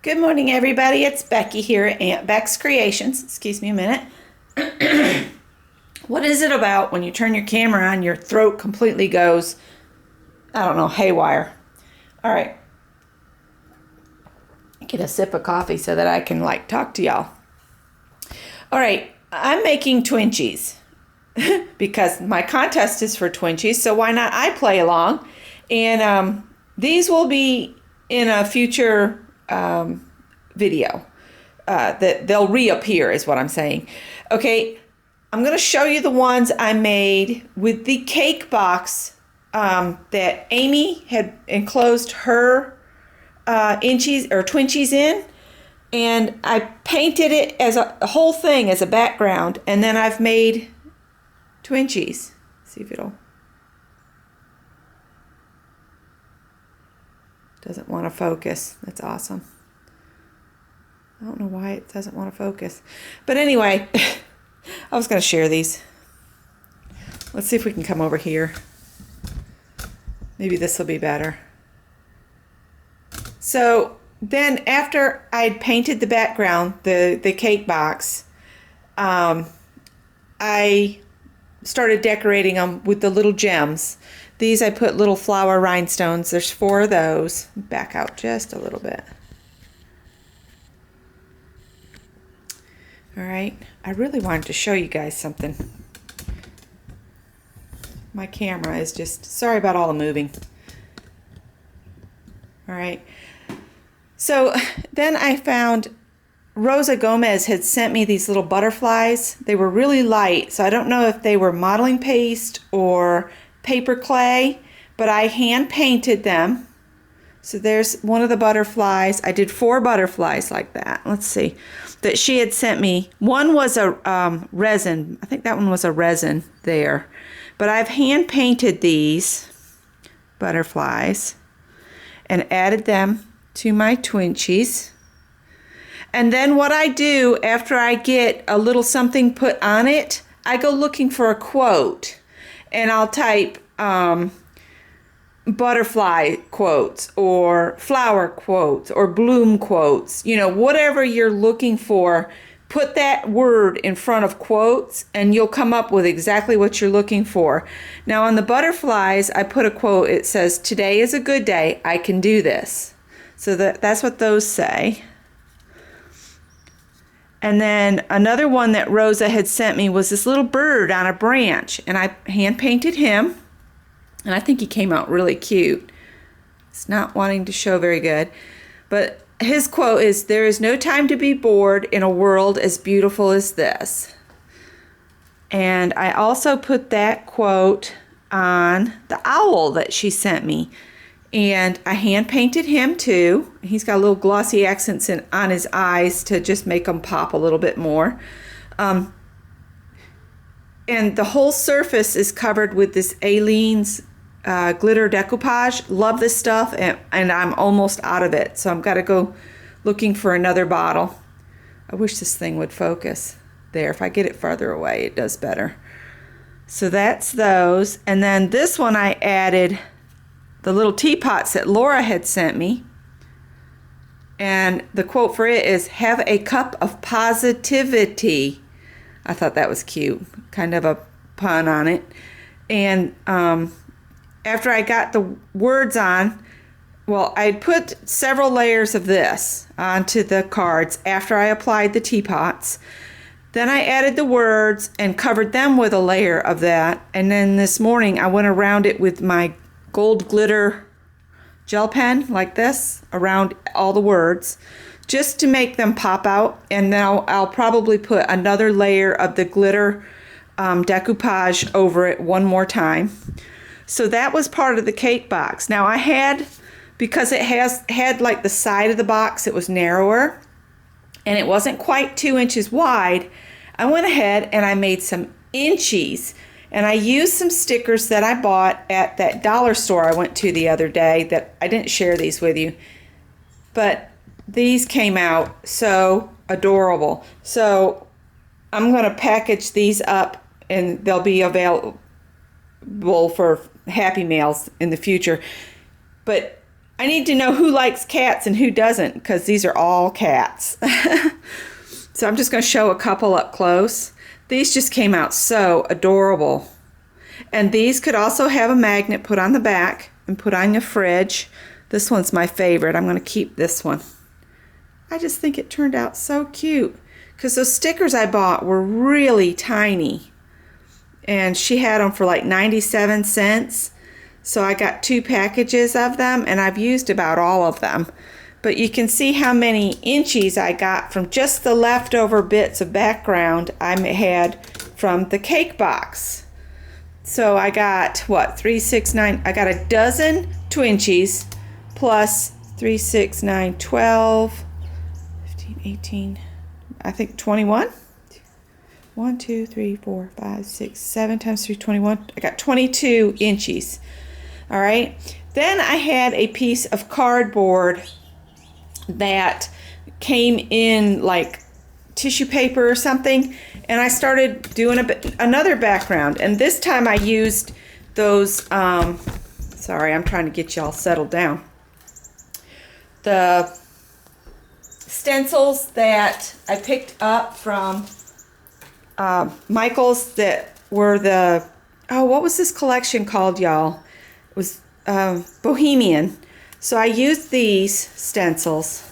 Good morning, everybody. It's Becky here at Aunt Beck's Creations. Excuse me a minute. What is it about when you turn your camera on, your throat completely goes, I don't know, haywire? All right. Get a sip of coffee so that I can talk to y'all. All right. I'm making Twinchies because my contest is for Twinchies, so why not I play along? And these will be in a future video that they'll reappear is what I'm saying. Okay, I'm going to show you the ones I made with the cake box that Amy had enclosed her inchies or Twinchies in, and I painted it as a whole thing as a background, and then I've made Twinchies. See if it'll. Doesn't want to focus. That's awesome. I don't know why it doesn't want to focus. But anyway, I was going to share these. Let's see if we can come over here. Maybe this will be better. So then after I'd painted the background, the cake box, I started decorating them with the little gems. These I put little flower rhinestones. There's 4 of those. Back out just a little bit. All right. I really wanted to show you guys something. My camera is just, sorry about all the moving. All right. So then I found Rosa Gomez had sent me these little butterflies. They were really light, so I don't know if they were modeling paste or paper clay, but I hand painted them. So there's one of the butterflies. I did 4 butterflies like that. Let's see. That she had sent me. One was a resin. I think that one was a resin there. But I've hand painted these butterflies and added them to my Twinchies. And then what I do after I get a little something put on it, I go looking for a quote. And I'll type butterfly quotes or flower quotes or bloom quotes. You know, whatever you're looking for, put that word in front of quotes and you'll come up with exactly what you're looking for. Now on the butterflies, I put a quote. It says, "Today is a good day. I can do this." So that's what those say. And then another one that Rosa had sent me was this little bird on a branch, and I hand painted him, and I think he came out really cute. It's not wanting to show very good, but his quote is, "There is no time to be bored in a world as beautiful as this." And I also put that quote on the owl that she sent me. And I hand painted him too. He's got little glossy accents on his eyes to just make them pop a little bit more. And the whole surface is covered with this Aleene's glitter decoupage. Love this stuff, and I'm almost out of it. So I've got to go looking for another bottle. I wish this thing would focus. There, if I get it farther away, it does better. So that's those. And then this one I added the little teapots that Laura had sent me. And the quote for it is, "Have a cup of positivity." I thought that was cute. Kind of a pun on it. And after I got the words on, well, I put several layers of this onto the cards after I applied the teapots. Then I added the words and covered them with a layer of that. And then this morning I went around it with my gold glitter gel pen like this around all the words just to make them pop out. And now I'll probably put another layer of the glitter decoupage over it one more time. So that was part of the cake box. Now I had, because it had like the side of the box, it was narrower and it wasn't quite 2 inches wide. I went ahead and I made some inchies. And I used some stickers that I bought at that dollar store I went to the other day that I didn't share these with you. But these came out so adorable. So I'm going to package these up and they'll be available for Happy Mails in the future. But I need to know who likes cats and who doesn't, because these are all cats. So I'm just going to show a couple up close. These just came out so adorable. And these could also have a magnet put on the back and put on your fridge. This one's my favorite. I'm going to keep this one. I just think it turned out so cute, because those stickers I bought were really tiny. And she had them for like 97 cents. So I got 2 packages of them, and I've used about all of them. But you can see how many inchies I got from just the leftover bits of background I had from the cake box. So I got, what, 3, 6, 9, I got a dozen Twinchies plus 3, 6, 9, 12, 15, 18, I think 21. 1, 2, 3, 4, 5, 6, 7 times 3, 21. I got 22 inchies. All right. Then I had a piece of cardboard that came in like tissue paper or something, and I started doing another background, and this time I used those sorry, I'm trying to get y'all settled down, the stencils that I picked up from Michael's, that were the, oh, what was this collection called, y'all? It was Bohemian. So I used these stencils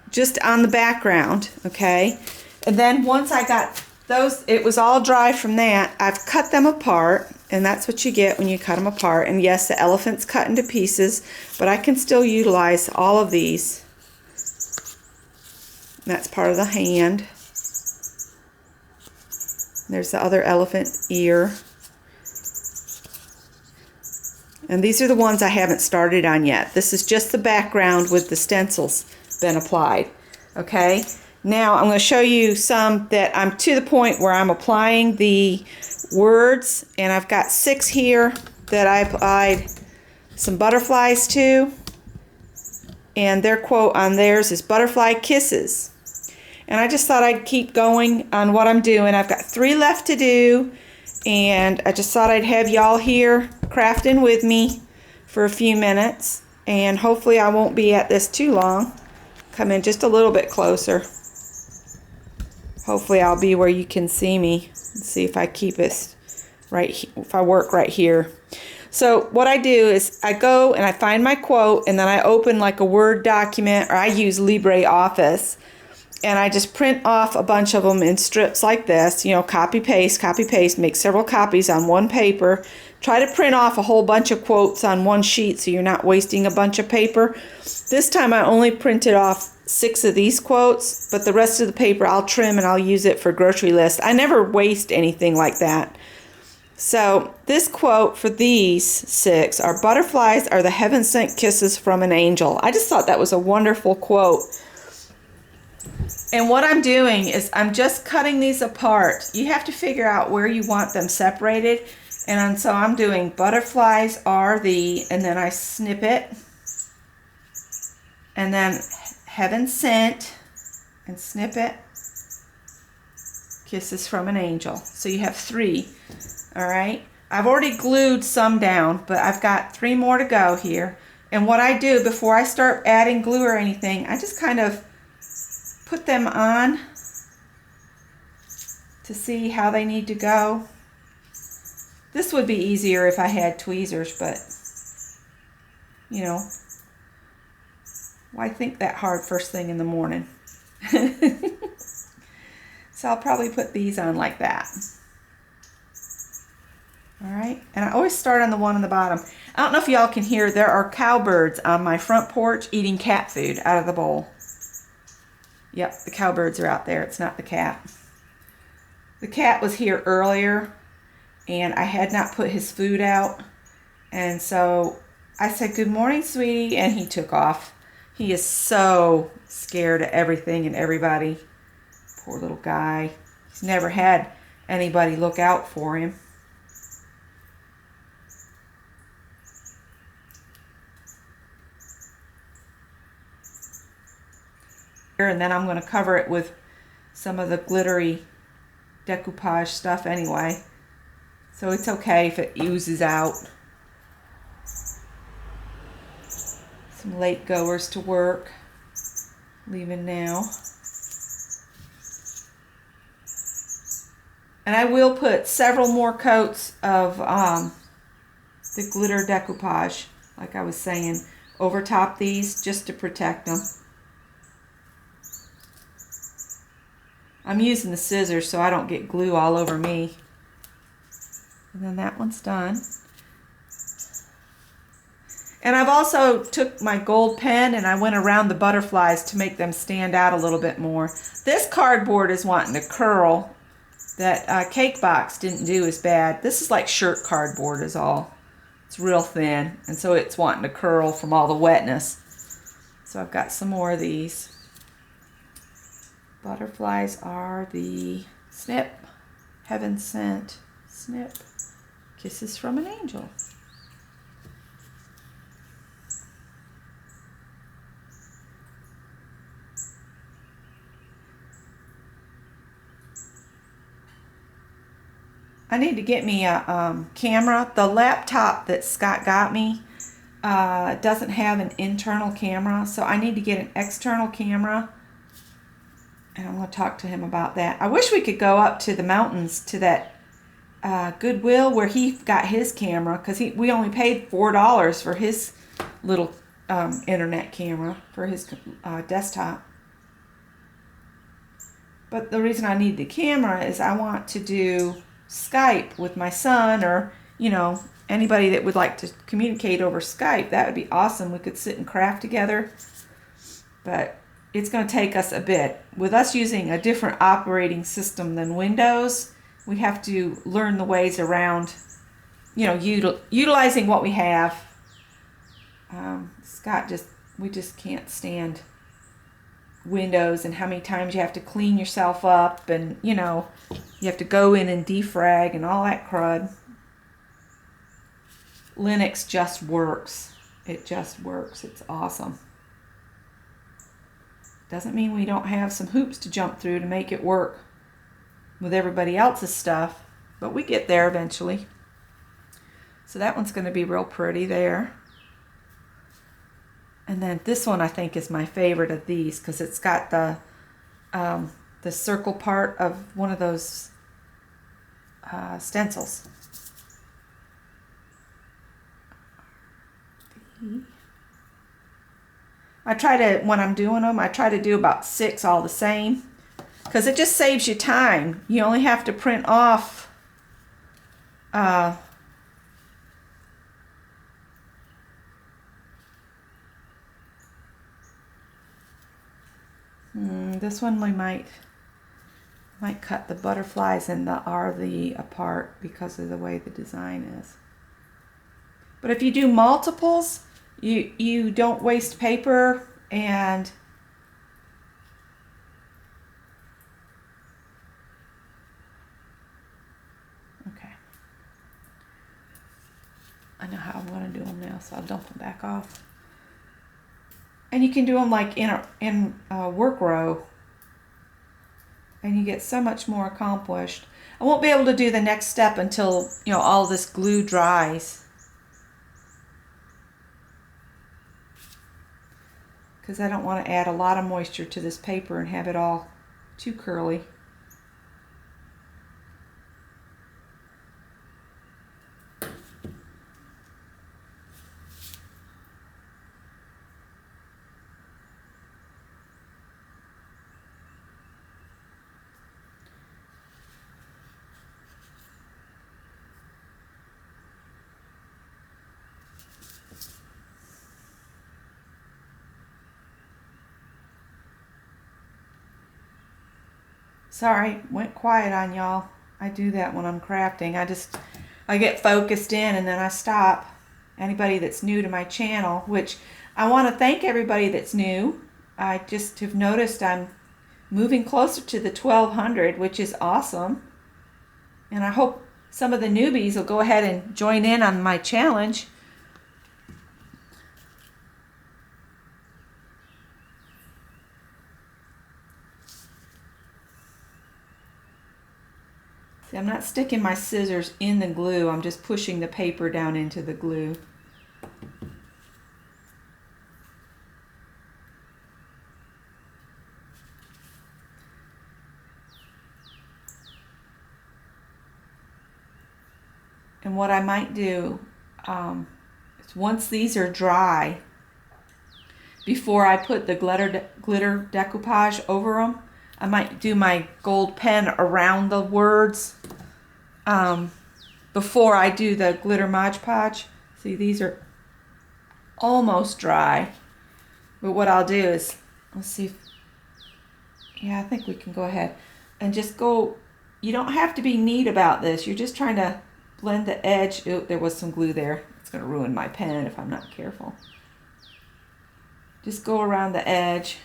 just on the background, okay? And then once I got those, it was all dry from that, I've cut them apart, and that's what you get when you cut them apart. And yes, the elephant's cut into pieces, but I can still utilize all of these. And that's part of the hand. There's the other elephant ear. And these are the ones I haven't started on yet. This is just the background with the stencils been applied. Okay, now I'm going to show you some that I'm to the point where I'm applying the words, and I've got 6 here that I applied some butterflies to, and their quote on theirs is "Butterfly Kisses." And I just thought I'd keep going on what I'm doing. I've got 3 left to do, and I just thought I'd have y'all here crafting with me for a few minutes, and hopefully I won't be at this too long. Come in just a little bit closer. Hopefully I'll be where you can see me. Let's see if I keep it right, if I work right here. So what I do is I go and I find my quote, and then I open like a Word document, or I use LibreOffice, and I just print off a bunch of them in strips like this, you know, copy paste, make several copies on one paper. Try to print off a whole bunch of quotes on one sheet so you're not wasting a bunch of paper. This time I only printed off 6 of these quotes, but the rest of the paper I'll trim and I'll use it for grocery list. I never waste anything like that. So this quote for these 6 are, "Butterflies are the heaven-sent kisses from an angel." I just thought that was a wonderful quote. And what I'm doing is I'm just cutting these apart. You have to figure out where you want them separated. And so I'm doing "Butterflies are the," and then I snip it. And then "Heaven sent," and snip it. "Kisses from an angel." So you have 3. All right. I've already glued some down, but I've got 3 more to go here. And what I do before I start adding glue or anything, I just kind of put them on to see how they need to go. This would be easier if I had tweezers, but you know, why think that hard first thing in the morning? So I'll probably put these on like that. All right, and I always start on the one on the bottom. I don't know if y'all can hear, there are cowbirds on my front porch eating cat food out of the bowl. Yep, the cowbirds are out there. It's not the cat. The cat was here earlier, and I had not put his food out. And so I said, "Good morning, sweetie," and he took off. He is so scared of everything and everybody. Poor little guy. He's never had anybody look out for him. And then I'm going to cover it with some of the glittery decoupage stuff anyway. So it's okay if it oozes out. Some late goers to work, leaving now. And I will put several more coats of the glitter decoupage, like I was saying, over top these just to protect them. I'm using the scissors so I don't get glue all over me. And then that one's done. And I've also took my gold pen and I went around the butterflies to make them stand out a little bit more. This cardboard is wanting to curl. That cake box didn't do as bad. This is like shirt cardboard is all. It's real thin, and so it's wanting to curl from all the wetness. So I've got some more of these. Butterflies are the snip, heaven sent, snip, kisses from an angel. I need to get me a camera. The laptop that Scott got me doesn't have an internal camera, so I need to get an external camera. And I'm going to talk to him about that. I wish we could go up to the mountains to that Goodwill where he got his camera, because we only paid $4 for his little internet camera for his desktop. But the reason I need the camera is I want to do Skype with my son, or anybody that would like to communicate over Skype. That would be awesome. We could sit and craft together, but it's going to take us a bit. With us using a different operating system than Windows, we have to learn the ways around utilizing what we have. We just can't stand Windows and how many times you have to clean yourself up, and you have to go in and defrag and all that crud. Linux just works. It just works. It's awesome. Doesn't mean we don't have some hoops to jump through to make it work with everybody else's stuff, but we get there eventually. So that one's going to be real pretty there. And then this one I think is my favorite of these, because it's got the circle part of one of those stencils. When I'm doing them, I try to do about 6 all the same, because it just saves you time. You only have to print off this one we might cut the butterflies and the RV apart because of the way the design is. But if you do multiples, you don't waste paper, and okay. I know how I'm going to do them now, so I'll dump them back off. And you can do them like in a work row, and you get so much more accomplished. I won't be able to do the next step until all this glue dries, because I don't want to add a lot of moisture to this paper and have it all too curly. Sorry, went quiet on y'all. I do that when I'm crafting. I get focused in and then I stop. Anybody that's new to my channel, which I want to thank everybody that's new. I just have noticed I'm moving closer to the 1200, which is awesome. And I hope some of the newbies will go ahead and join in on my challenge. See, I'm not sticking my scissors in the glue. I'm just pushing the paper down into the glue. And what I might do is once these are dry, before I put the glitter decoupage over them, I might do my gold pen around the words before I do the glitter Mod Podge. See, these are almost dry. But what I'll do is, let's see if, yeah, I think we can go ahead and just go. You don't have to be neat about this. You're just trying to blend the edge. Oh, there was some glue there. It's going to ruin my pen if I'm not careful. Just go around the edge.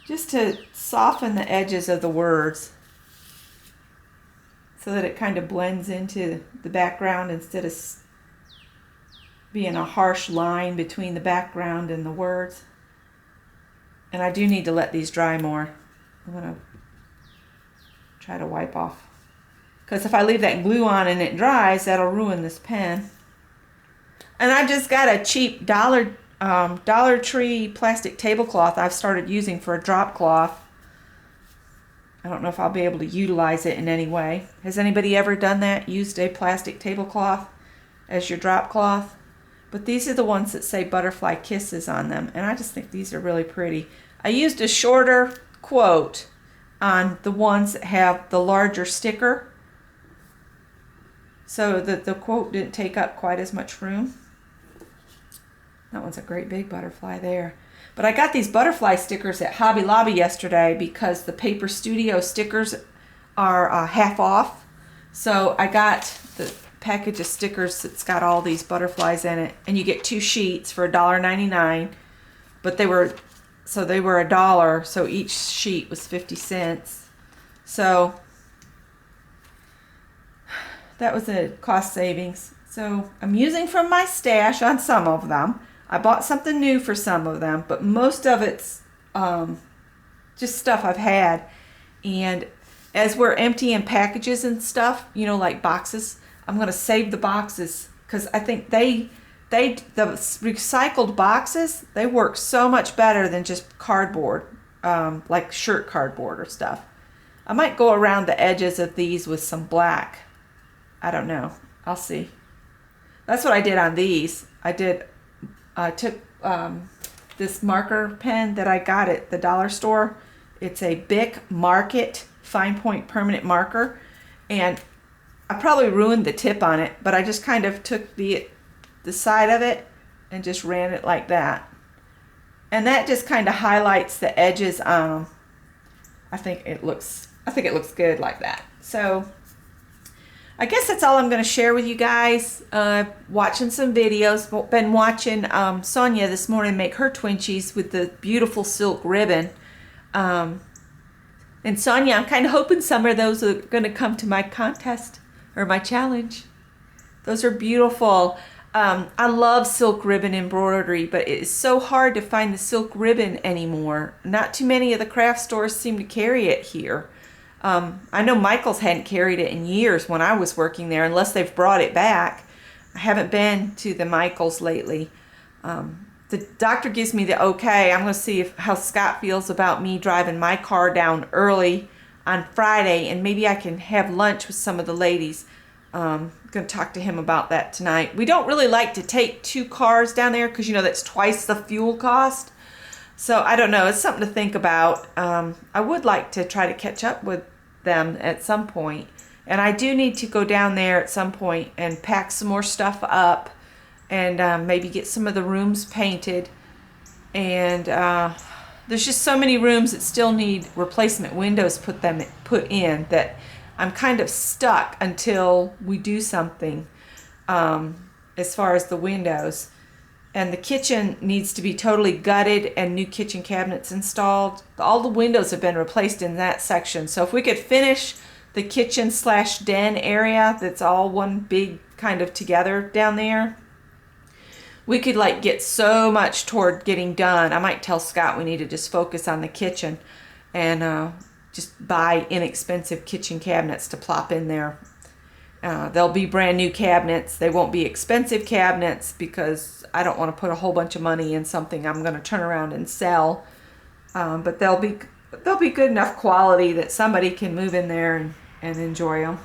Just to soften the edges of the words so that it kind of blends into the background instead of being a harsh line between the background and the words. And I do need to let these dry more. I'm going to try to wipe off. Because if I leave that glue on and it dries, that'll ruin this pen. And I just got a cheap Dollar Tree plastic tablecloth I've started using for a drop cloth. I don't know if I'll be able to utilize it in any way. Has anybody ever done that? Used a plastic tablecloth as your drop cloth? But these are the ones that say Butterfly Kisses on them. And I just think these are really pretty. I used a shorter quote on the ones that have the larger sticker, so that the quote didn't take up quite as much room. That one's a great big butterfly there. But I got these butterfly stickers at Hobby Lobby yesterday because the Paper Studio stickers are half off. So I got the package of stickers that's got all these butterflies in it, and you get 2 sheets for $1.99. But they were $1, so each sheet was 50 cents. So that was a cost savings. So I'm using from my stash on some of them. I bought something new for some of them, but most of it's just stuff I've had. And as we're emptying packages and stuff, you know, like boxes, I'm going to save the boxes because I think the recycled boxes, they work so much better than just cardboard, like shirt cardboard or stuff. I might go around the edges of these with some black. I don't know. I'll see. That's what I did on these. I took this marker pen that I got at the dollar store. It's a Bic Market Fine Point Permanent Marker. And I probably ruined the tip on it, but I just kind of took the side of it and just ran it like that. And that just kind of highlights the edges. I think it looks good like that. So I guess that's all I'm going to share with you guys. Watching some videos. Been watching Sonia this morning make her Twinchies with the beautiful silk ribbon. And Sonia, I'm kind of hoping some of those are going to come to my contest or my challenge. Those are beautiful. I love silk ribbon embroidery, but it is so hard to find the silk ribbon anymore. Not too many of the craft stores seem to carry it here. I know Michael's hadn't carried it in years when I was working there, unless they've brought it back. I haven't been to the Michael's lately. The doctor gives me the okay. I'm going to see how Scott feels about me driving my car down early on Friday, and maybe I can have lunch with some of the ladies. I'm going to talk to him about that tonight. We don't really like to take 2 cars down there because, you know, that's twice the fuel cost. So I don't know. It's something to think about. I would like to try to catch up with them at some point. And I do need to go down there at some point and pack some more stuff up and maybe get some of the rooms painted. And there's just so many rooms that still need replacement windows put in that I'm kind of stuck until we do something as far as the windows. And the kitchen needs to be totally gutted and new kitchen cabinets installed. All the windows have been replaced in that section. So if we could finish the kitchen/den area that's all one big kind of together down there, we could like get so much toward getting done. I might tell Scott we need to just focus on the kitchen and just buy inexpensive kitchen cabinets to plop in there. They'll be brand new cabinets. They won't be expensive cabinets because I don't want to put a whole bunch of money in something I'm going to turn around and sell. But they'll be they'll be good enough quality that somebody can move in there and enjoy them.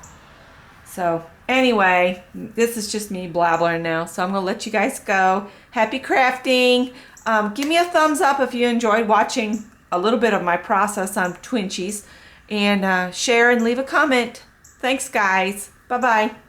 So anyway, this is just me blabbering now. So I'm going to let you guys go. Happy crafting. Give me a thumbs up if you enjoyed watching a little bit of my process on Twinchies. And share and leave a comment. Thanks, guys. Bye-bye.